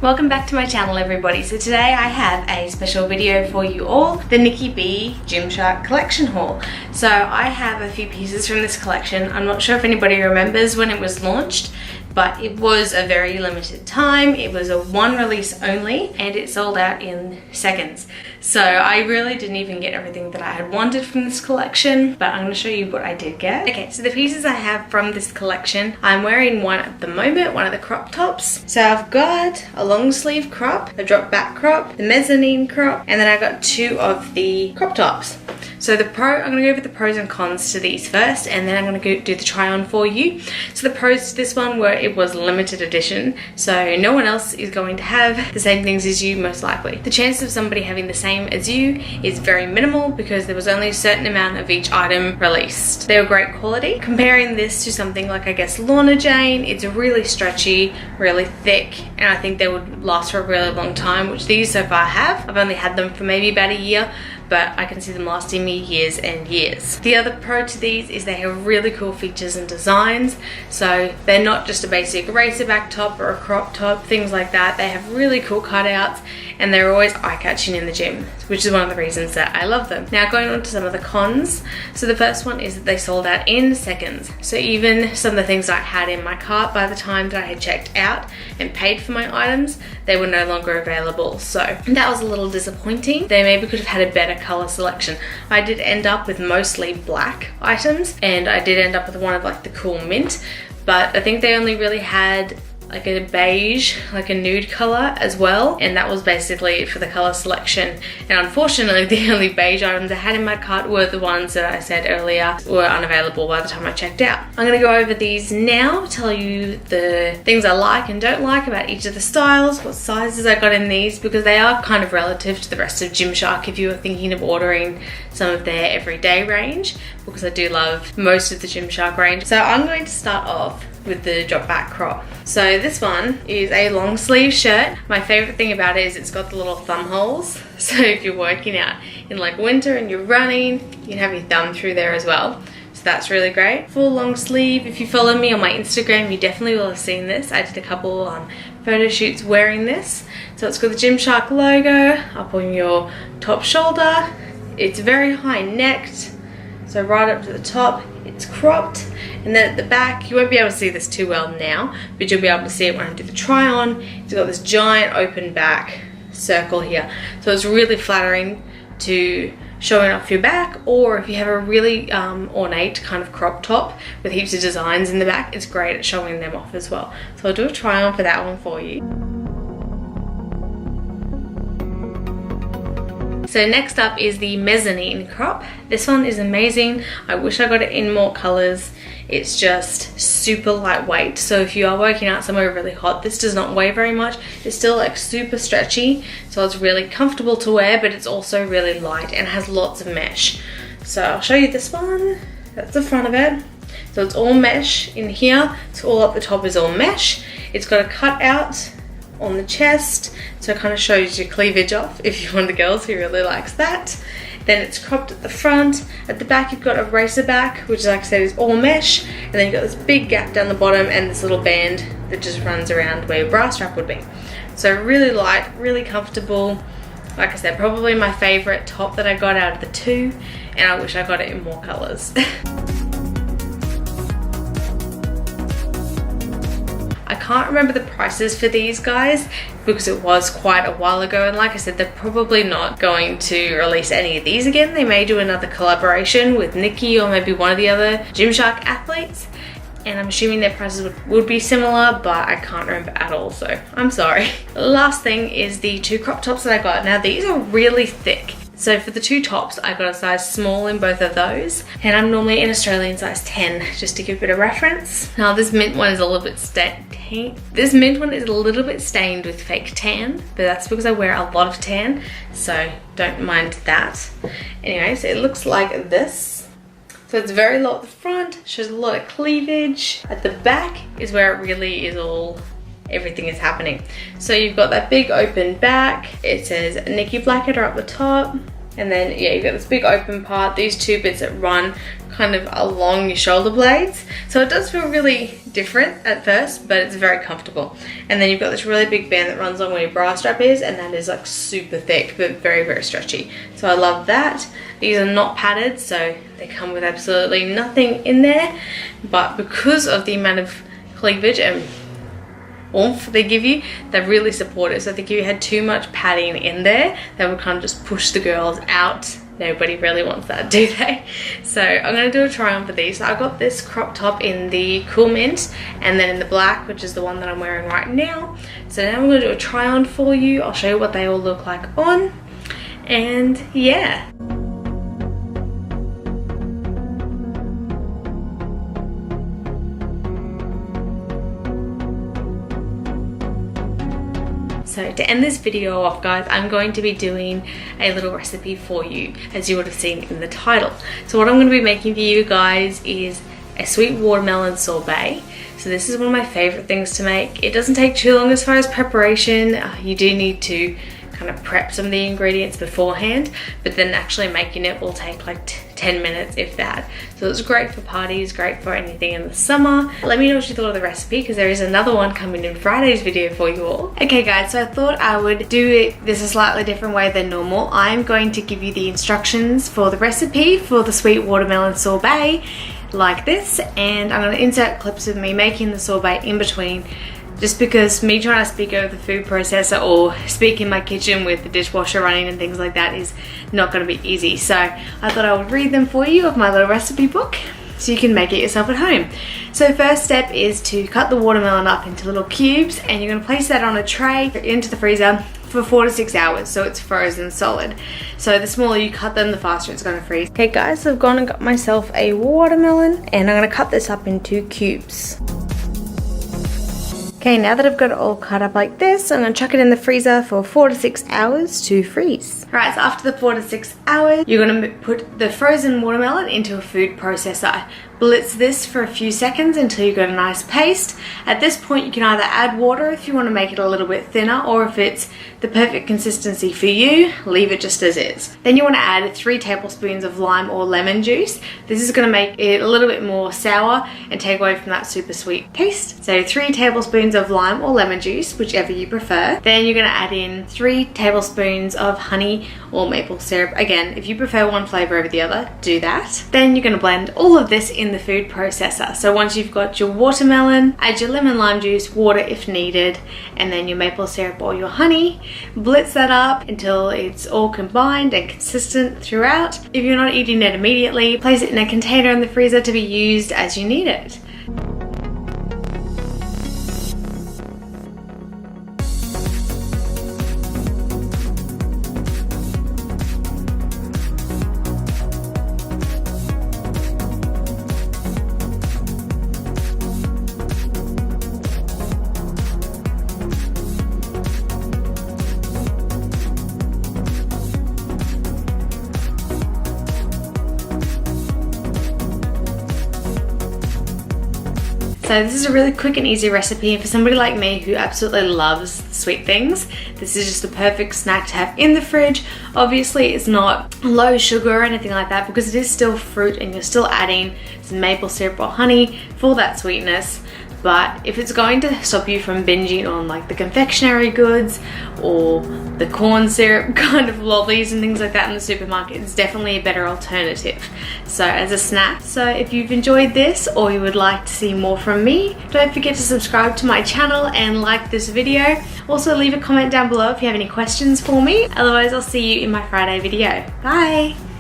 Welcome back to my channel, everybody. So today I have a special video for you all, the Nikki B Gymshark collection haul. So I have a few pieces from this collection. I'm not sure if anybody remembers when it was launched, but it was a very limited time. It was a one release only and it sold out in seconds. So I really didn't even get everything that I had wanted from this collection, but I'm going to show you what I did get. Okay, so the pieces I have from this collection, I'm wearing one at the moment, one of the crop tops. So I've got a long sleeve crop, a drop back crop, the mezzanine crop, and then I got two of the crop tops. So I'm going to go over the pros and cons to these first, and then I'm going to go do the try on for you. So the pros to this one were it was limited edition, so no one else is going to have the same things as you, most likely. The chance of somebody having the same as you is very minimal because there was only a certain amount of each item released. They were great quality. Comparing this to something like, I guess, Lorna Jane, it's really stretchy, really thick, and I think they would last for a really long time, which these so far have. I've only had them for maybe about a year, but I can see them lasting me years and years. The other pro to these is they have really cool features and designs. So they're not just a basic racer back top or a crop top, things like that. They have really cool cutouts and they're always eye-catching in the gym, which is one of the reasons that I love them. Now going on to some of the cons. So the first one is that they sold out in seconds. So even some of the things I had in my cart, by the time that I had checked out and paid for my items, they were no longer available. So that was a little disappointing. They maybe could have had a better color selection. I did end up with mostly black items and I did end up with one of like the cool mint, but I think they only really had like a beige, like a nude color as well, and that was basically it for the color selection. And unfortunately the only beige items I had in my cart were the ones that I said earlier were unavailable by the time I checked out. I'm going to go over these now, tell you the things I like and don't like about each of the styles, what sizes I got in these, because they are kind of relative to the rest of Gymshark if you were thinking of ordering some of their everyday range, because I do love most of the Gymshark range. So I'm going to start off with the drop back crop. So this one is a long sleeve shirt. My favorite thing about it is it's got the little thumb holes. So if you're working out in like winter and you're running, you can have your thumb through there as well. So that's really great. Full long sleeve. If you follow me on my Instagram, you definitely will have seen this. I did a couple photo shoots wearing this. So it's got the Gymshark logo up on your top shoulder. It's very high necked, so right up to the top. It's cropped, and then at the back, you won't be able to see this too well now, but you'll be able to see it when I do the try on. It's got this giant open back circle here, so it's really flattering to showing off your back, or if you have a really ornate kind of crop top with heaps of designs in the back, it's great at showing them off as well. So I'll do a try on for that one for you. So next up is the mezzanine crop. This one is amazing. I wish I got it in more colors. It's just super lightweight. So if you are working out somewhere really hot, this does not weigh very much. It's still like super stretchy. So it's really comfortable to wear, but it's also really light and has lots of mesh. So I'll show you this one. That's the front of it. So it's all mesh in here. So all up the top is all mesh. It's got a cutout on the chest, so it kind of shows your cleavage off if you're one of the girls who really likes that. Then it's cropped at the front. At the back you've got a racer back, which like I said is all mesh, and then you've got this big gap down the bottom and this little band that just runs around where your bra strap would be. So really light, really comfortable. Like I said, probably my favorite top that I got out of the two, and I wish I got it in more colors. I can't remember the prices for these guys because it was quite a while ago, and like I said, they're probably not going to release any of these again. They may do another collaboration with Nikki or maybe one of the other Gymshark athletes, and I'm assuming their prices would be similar, but I can't remember at all, so I'm sorry. Last thing is the two crop tops that I got. Now these are really thick. So for the two tops, I got a size small in both of those, and I'm normally an Australian size 10, just to give a bit of reference. Now this mint one is a little bit stained. This mint one is a little bit stained with fake tan, but that's because I wear a lot of tan, so don't mind that. Anyway, so it looks like this. So it's very low at the front, shows a lot of cleavage. At the back is where it really is all, everything is happening. So you've got that big open back. It says Nikki Blackketter up the top. And then yeah, you've got this big open part, these two bits that run kind of along your shoulder blades. So it does feel really different at first, but it's very comfortable. And then you've got this really big band that runs along where your bra strap is, and that is like super thick, but very, very stretchy. So I love that. These are not padded, so they come with absolutely nothing in there. But because of the amount of cleavage and oomph they give you, they're really supportive. So I think if you had too much padding in there, that would kind of just push the girls out. Nobody really wants that, do they? So I'm going to do a try on for these. So I got this crop top in the cool mint and then in the black, which is the one that I'm wearing right now. So now I'm going to do a try on for you. I'll show you what they all look like on, and yeah. So to end this video off, guys, I'm going to be doing a little recipe for you, as you would have seen in the title. So what I'm going to be making for you guys is a sweet watermelon sorbet. So this is one of my favorite things to make. It doesn't take too long as far as preparation. You do need to kind of prep some of the ingredients beforehand, but then actually making it will take like 10 minutes, if that. So it's great for parties, great for anything in the summer. Let me know what you thought of the recipe, because there is another one coming in Friday's video for you all. Okay guys, so I thought I would do this a slightly different way than normal. I'm going to give you the instructions for the recipe for the sweet watermelon sorbet like this, and I'm going to insert clips of me making the sorbet in between, just because me trying to speak over the food processor or speak in my kitchen with the dishwasher running and things like that is not going to be easy. So I thought I would read them for you of my little recipe book so you can make it yourself at home. So first step is to cut the watermelon up into little cubes, and you're going to place that on a tray into the freezer for 4 to 6 hours, so it's frozen solid. So the smaller you cut them, the faster it's going to freeze. Okay guys, so I've gone and got myself a watermelon, and I'm going to cut this up into cubes. Okay, now that I've got it all cut up like this, I'm going to chuck it in the freezer for 4 to 6 hours to freeze. Alright, so after the 4 to 6 hours, you're going to put the frozen watermelon into a food processor. Blitz this for a few seconds until you've got a nice paste. At this point, you can either add water if you want to make it a little bit thinner, or if it's the perfect consistency for you, leave it just as is. Then you want to add 3 tablespoons of lime or lemon juice. This is going to make it a little bit more sour and take away from that super sweet taste. So 3 tablespoons of lime or lemon juice, whichever you prefer. Then you're going to add in 3 tablespoons of honey or maple syrup. Again, if you prefer one flavor over the other, do that. Then you're going to blend all of this in the food processor. So once you've got your watermelon, add your lemon lime juice, water if needed, and then your maple syrup or your honey. Blitz that up until it's all combined and consistent throughout. If you're not eating it immediately, place it in a container in the freezer to be used as you need it. So this is a really quick and easy recipe, and for somebody like me who absolutely loves sweet things, this is just the perfect snack to have in the fridge. Obviously it's not low sugar or anything like that, because it is still fruit and you're still adding some maple syrup or honey for that sweetness. But if it's going to stop you from binging on like the confectionery goods or the corn syrup kind of lollies and things like that in the supermarket, it's definitely a better alternative. So as a snack. So if you've enjoyed this or you would like to see more from me, don't forget to subscribe to my channel and like this video. Also leave a comment down below if you have any questions for me. Otherwise I'll see you in my Friday video. Bye!